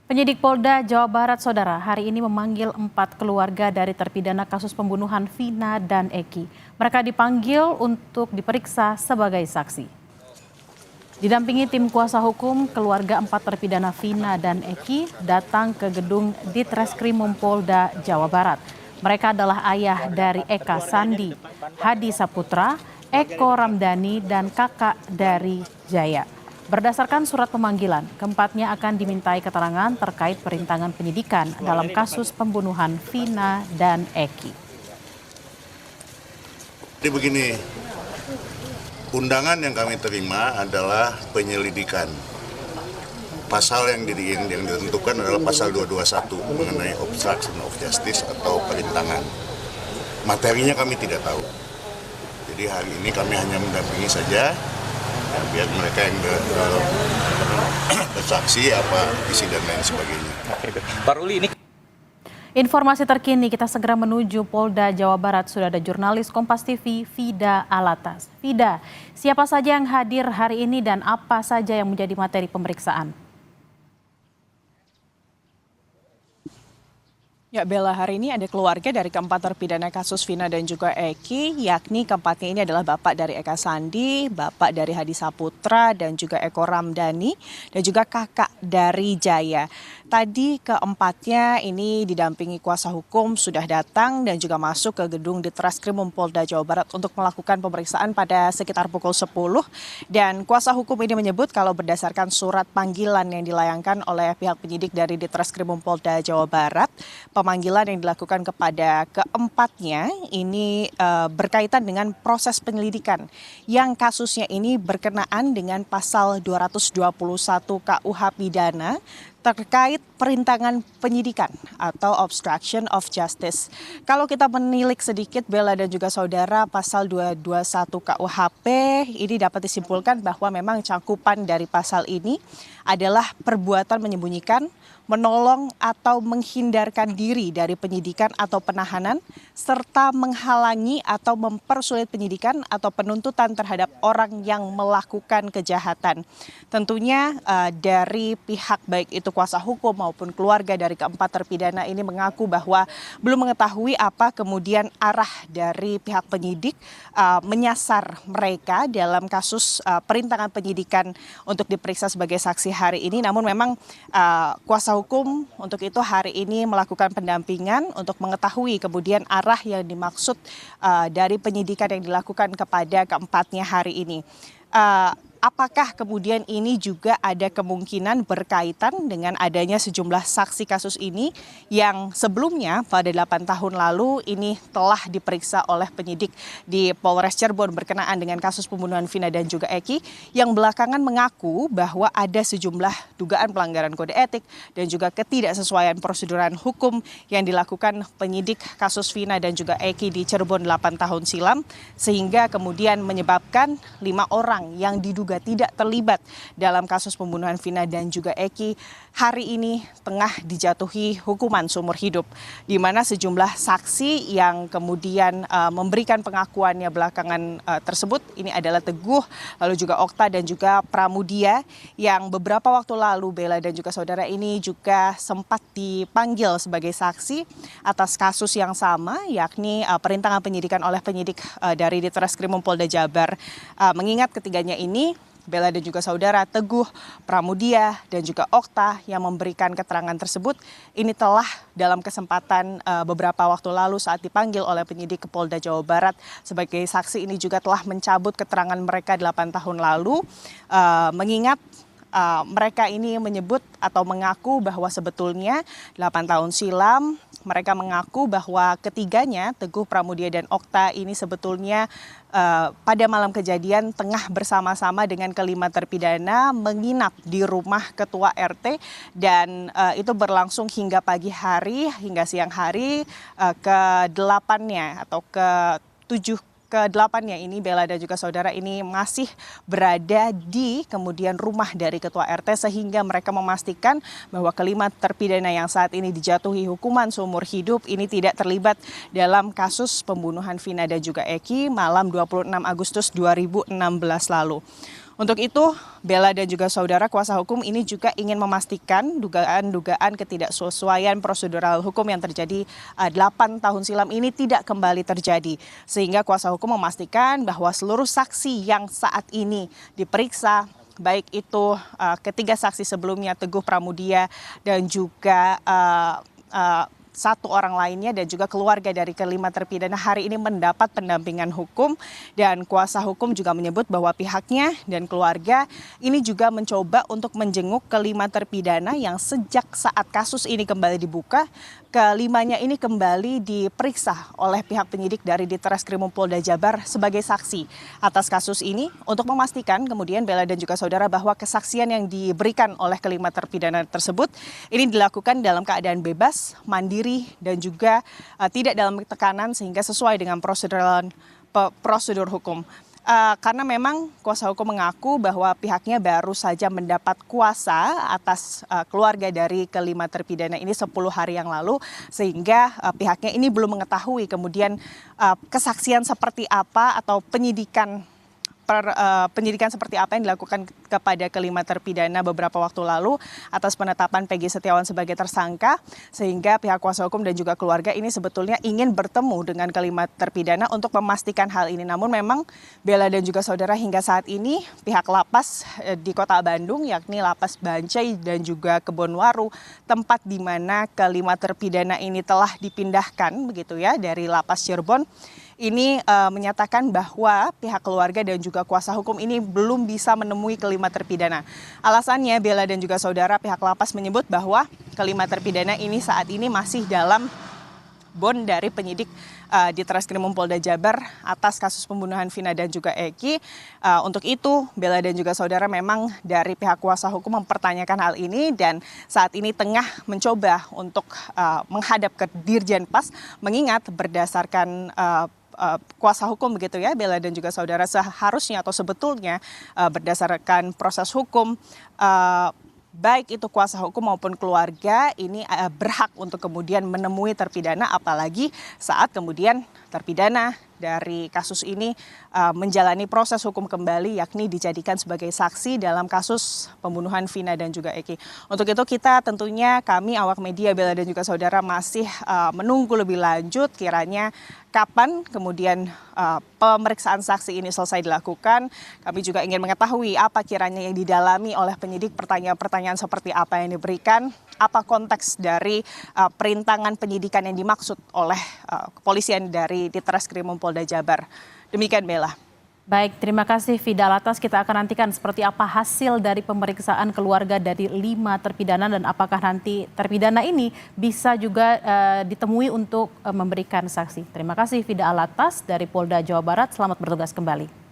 Penyidik Polda Jawa Barat, Saudara, hari ini memanggil 4 keluarga dari terpidana kasus pembunuhan Vina dan Eki. Mereka dipanggil untuk diperiksa sebagai saksi. Didampingi tim kuasa hukum, keluarga 4 terpidana Vina dan Eki datang ke gedung Ditreskrimum Polda Jawa Barat. Mereka adalah ayah dari Eka Sandi, Hadi Saputra, Eko Ramdhani, dan kakak dari Jaya. Berdasarkan surat pemanggilan, keempatnya akan dimintai keterangan terkait perintangan penyidikan dalam kasus pembunuhan Vina dan Eki. Jadi begini, undangan yang kami terima adalah penyelidikan. Pasal yang ditentukan adalah pasal 221 mengenai obstruction of justice atau perintangan. Materinya kami tidak tahu. Jadi hari ini kami hanya mendampingi saja. Ya, biar mereka yang bersaksi apa isi dan lain sebagainya. Pak Ruli, ini informasi terkini kita segera menuju Polda Jawa Barat. Sudah ada jurnalis Kompas TV Vida Alatas. Vida, siapa saja yang hadir hari ini dan apa saja yang menjadi materi pemeriksaan? Ya, Bella, hari ini ada keluarga dari keempat terpidana kasus Vina dan juga Eki, yakni keempatnya ini adalah bapak dari Eka Sandi, bapak dari Hadi Saputra, dan juga Eko Ramdhani, dan juga kakak dari Jaya. Tadi keempatnya ini didampingi kuasa hukum sudah datang dan juga masuk ke gedung Ditreskrimum Polda Jawa Barat untuk melakukan pemeriksaan pada sekitar pukul 10. Dan kuasa hukum ini menyebut kalau berdasarkan surat panggilan yang dilayangkan oleh pihak penyidik dari Ditreskrimum Polda Jawa Barat, pemanggilan yang dilakukan kepada keempatnya ini berkaitan dengan proses penyelidikan yang kasusnya ini berkenaan dengan pasal 221 KUH Pidana terkait perintangan penyidikan atau obstruction of justice. Kalau kita menilik sedikit, Bella dan juga saudara, pasal 221 KUHP ini dapat disimpulkan bahwa memang cakupan dari pasal ini adalah perbuatan menyembunyikan, menolong atau menghindarkan diri dari penyidikan atau penahanan, serta menghalangi atau mempersulit penyidikan atau penuntutan terhadap orang yang melakukan kejahatan. Tentunya dari pihak baik itu kuasa hukum maupun keluarga dari keempat terpidana ini mengaku bahwa belum mengetahui apa kemudian arah dari pihak penyidik menyasar mereka dalam kasus perintangan penyidikan untuk diperiksa sebagai saksi hari ini. Namun memang kuasa hukum untuk itu hari ini melakukan pendampingan untuk mengetahui kemudian arah yang dimaksud dari penyidikan yang dilakukan kepada keempatnya hari ini. Apakah kemudian ini juga ada kemungkinan berkaitan dengan adanya sejumlah saksi kasus ini yang sebelumnya pada 8 tahun lalu ini telah diperiksa oleh penyidik di Polres Cirebon berkenaan dengan kasus pembunuhan Vina dan juga Eki, yang belakangan mengaku bahwa ada sejumlah dugaan pelanggaran kode etik dan juga ketidaksesuaian proseduran hukum yang dilakukan penyidik kasus Vina dan juga Eki di Cirebon 8 tahun silam, sehingga kemudian menyebabkan 5 orang yang diduga tidak terlibat dalam kasus pembunuhan Vina dan juga Eki hari ini tengah dijatuhi hukuman seumur hidup, di mana sejumlah saksi yang kemudian memberikan pengakuannya belakangan tersebut ini adalah Teguh, lalu juga Okta dan juga Pramudia, yang beberapa waktu lalu Bella dan juga saudara ini juga sempat dipanggil sebagai saksi atas kasus yang sama, yakni perintangan penyidikan oleh penyidik dari Ditreskrimum Polda Jabar. Mengingat ketiganya ini, Bella dan juga saudara, Teguh, Pramudia, dan juga Okta yang memberikan keterangan tersebut ini telah dalam kesempatan beberapa waktu lalu saat dipanggil oleh penyidik ke Polda Jawa Barat sebagai saksi ini juga telah mencabut keterangan mereka 8 tahun lalu, mengingat mereka ini menyebut atau mengaku bahwa sebetulnya 8 tahun silam mereka mengaku bahwa ketiganya, Teguh, Pramudia, dan Okta ini sebetulnya pada malam kejadian tengah bersama-sama dengan kelima terpidana menginap di rumah ketua RT, dan itu berlangsung hingga pagi hari, hingga siang hari ke-8-nya atau ke-8-nya ini Bella dan juga saudara ini masih berada di kemudian rumah dari ketua RT, sehingga mereka memastikan bahwa kelima terpidana yang saat ini dijatuhi hukuman seumur hidup ini tidak terlibat dalam kasus pembunuhan Vina dan juga Eki malam 26 Agustus 2016 lalu. Untuk itu, Bella dan juga saudara kuasa hukum ini juga ingin memastikan dugaan-dugaan ketidaksesuaian prosedural hukum yang terjadi 8 tahun silam ini tidak kembali terjadi. Sehingga kuasa hukum memastikan bahwa seluruh saksi yang saat ini diperiksa, baik itu ketiga saksi sebelumnya Teguh Pramudia dan juga satu orang lainnya dan juga keluarga dari kelima terpidana hari ini mendapat pendampingan hukum, dan kuasa hukum juga menyebut bahwa pihaknya dan keluarga ini juga mencoba untuk menjenguk kelima terpidana yang sejak saat kasus ini kembali dibuka, kelimanya ini kembali diperiksa oleh pihak penyidik dari Ditreskrimum Polda Jabar sebagai saksi atas kasus ini untuk memastikan kemudian Bella dan juga saudara bahwa kesaksian yang diberikan oleh kelima terpidana tersebut ini dilakukan dalam keadaan bebas, mandiri, dan juga tidak dalam tekanan sehingga sesuai dengan prosedur hukum. Karena memang kuasa hukum mengaku bahwa pihaknya baru saja mendapat kuasa atas keluarga dari kelima terpidana ini 10 hari yang lalu, sehingga pihaknya ini belum mengetahui kemudian kesaksian seperti apa atau penyidikan seperti apa yang dilakukan kepada kelima terpidana beberapa waktu lalu atas penetapan Peggy Setiawan sebagai tersangka, sehingga pihak kuasa hukum dan juga keluarga ini sebetulnya ingin bertemu dengan kelima terpidana untuk memastikan hal ini. Namun memang Bella dan juga saudara hingga saat ini pihak lapas di Kota Bandung, yakni Lapas Bancai dan juga Kebonwaru, tempat di mana kelima terpidana ini telah dipindahkan begitu ya dari Lapas Cirebon, ini menyatakan bahwa pihak keluarga dan juga kuasa hukum ini belum bisa menemui kelima terpidana. Alasannya Bella dan juga saudara, pihak lapas menyebut bahwa kelima terpidana ini saat ini masih dalam bond dari penyidik Ditreskrimum Polda Jabar atas kasus pembunuhan Vina dan juga Eki. Untuk itu Bella dan juga saudara memang dari pihak kuasa hukum mempertanyakan hal ini dan saat ini tengah mencoba untuk menghadap ke Dirjen Pas, mengingat berdasarkan kuasa hukum begitu ya, Bella dan juga saudara, seharusnya atau sebetulnya berdasarkan proses hukum baik itu kuasa hukum maupun keluarga ini berhak untuk kemudian menemui terpidana, apalagi saat kemudian terpidana dari kasus ini menjalani proses hukum kembali, yakni dijadikan sebagai saksi dalam kasus pembunuhan Vina dan juga Eki. Untuk itu kita tentunya, kami awak media Bella dan juga saudara masih menunggu lebih lanjut kiranya kapan kemudian pemeriksaan saksi ini selesai dilakukan. Kami juga ingin mengetahui apa kiranya yang didalami oleh penyidik, pertanyaan-pertanyaan seperti apa yang diberikan, apa konteks dari perintangan penyidikan yang dimaksud oleh kepolisian dari Ditreskrimum Polda Jabar. Demikian Bella. Baik, terima kasih Fida Latas. Kita akan nantikan seperti apa hasil dari pemeriksaan keluarga dari 5 terpidana dan apakah nanti terpidana ini bisa juga ditemui untuk memberikan saksi. Terima kasih Fida Latas dari Polda Jawa Barat. Selamat bertugas kembali.